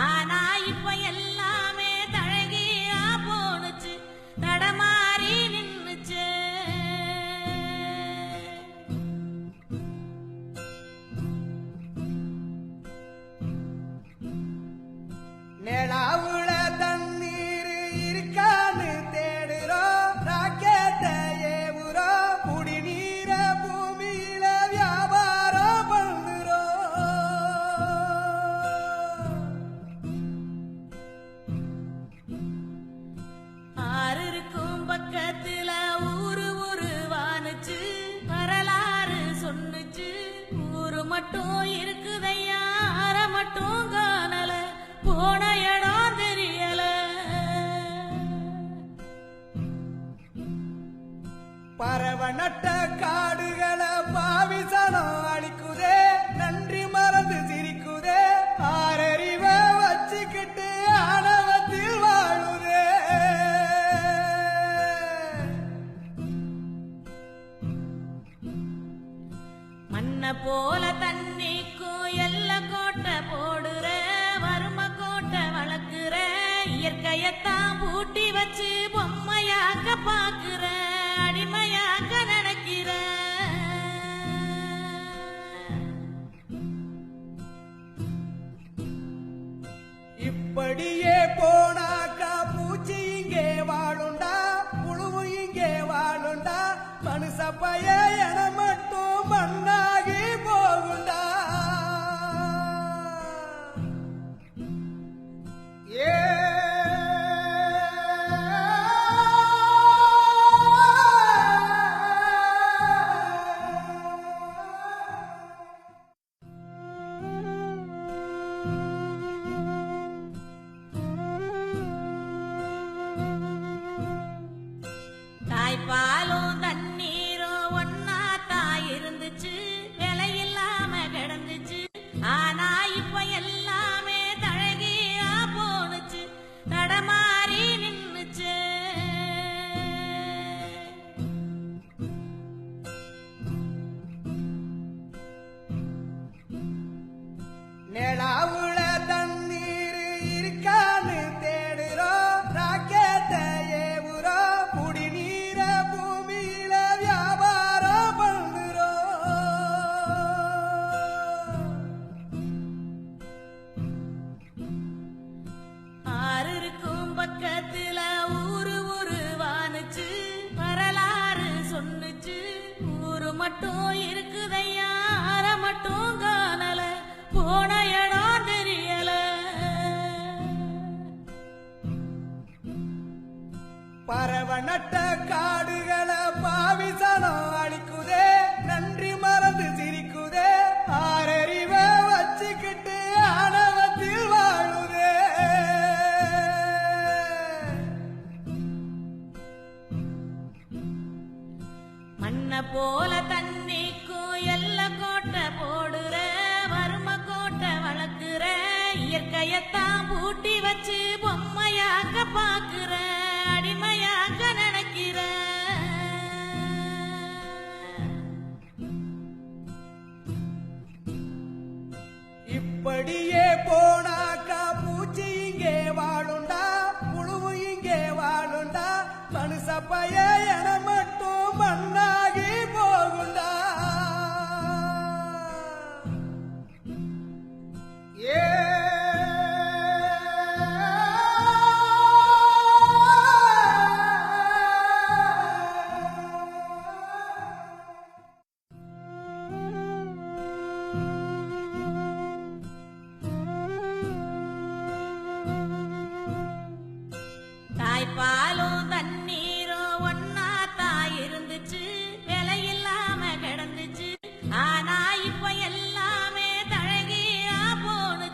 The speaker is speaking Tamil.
ஆனா இப்ப எல்லாமே தழகியா போனுச்சு, தடமாறி நின்னுச்சு. நிலாவுல தண்ணீர் இருக்கான்னு தேடுறோம், ராக்கெட்ட ஏவுறோம், குடிநீர பூமியில வியாபாரம் பண்ணுறோம். ஆறு இருக்கும் பக்கத்துல ஊரு வானுச்சு, வரலாறு சொன்னுச்சு. ஊரு மட்டும் இருக்குதையா, ஆற மட்டும் காணல, போன இடம் தெரியல. பறவ நட்ட காடுகளை பாவிசனம் அழிக்குதே, நன்றி மறந்து சிரிக்குதே, ஆறறிவ வச்சுக்கிட்டு ஆணவத்தில் வாழுதே. மண்ண போல தண்ணிக்கும் எல்ல கோட்டை போடுற, வறும கோட்டை வளர்க்குற, இயற்கையத்தான் பூட்டி வச்சு பொம்மையாக்க பாக்குற, அடிமையாக்க நினைக்கிற. இப்படியே போனாக்கா பூச்சி இங்கே வாழுண்டா, புழுவு இங்கே வாழுண்டா, மனுஷ பைய என மட்டும் மண்ணாகி போகுண்டா. ஏ தாய்ப்பாலும் தண்ணீரும் ஒன்னா தாய் இருந்துச்சு, விலையில்லாம கிடந்துச்சு. ஆனா இப்ப எல்லாமே தழகியா போனுச்சு, தடமாறி நின்னுச்சு. நிலாவுல தண்ணீர் இருக்கான்னு தேடுறோம், ராக்கெட்ட ஏவுறோம், குடிநீர பூமியில வியாபாரம் பண்ணுறோம். ஆறு இருக்கும் பக்கத்துல ஊரு வானுச்சு, வரலாறு சொன்னுச்சு. ஊரு மட்டும் இருக்குதையா, ஆற மட்டும் காணல, போன இடம் தெரியல. பறவ நட்ட காடுகளை பாவிசனம் அழிக்குதே, நன்றி மறந்து சிரிக்குதே, ஆறறிவ வச்சுக்கிட்டு ஆணவத்தில் வாழுதே. மண்ண போல தண்ணிக்கும் எல்ல கோட்டை போடுற, வறும கோட்டை வளர்க்குற, இயற்கையத்தான் பூட்டி வச்சு பொம்மையாக்க பாக்குற, அடிமையாக்க நினைக்கிற. இப்படியே போனாக்கா பூச்சி இங்கே வாழுண்டா, புழுவு இங்கே வாழுண்டா, மனுஷ பைய என மட்டும் மண்ணாகி போகுண்டா. ஏ தாய்ப்பால்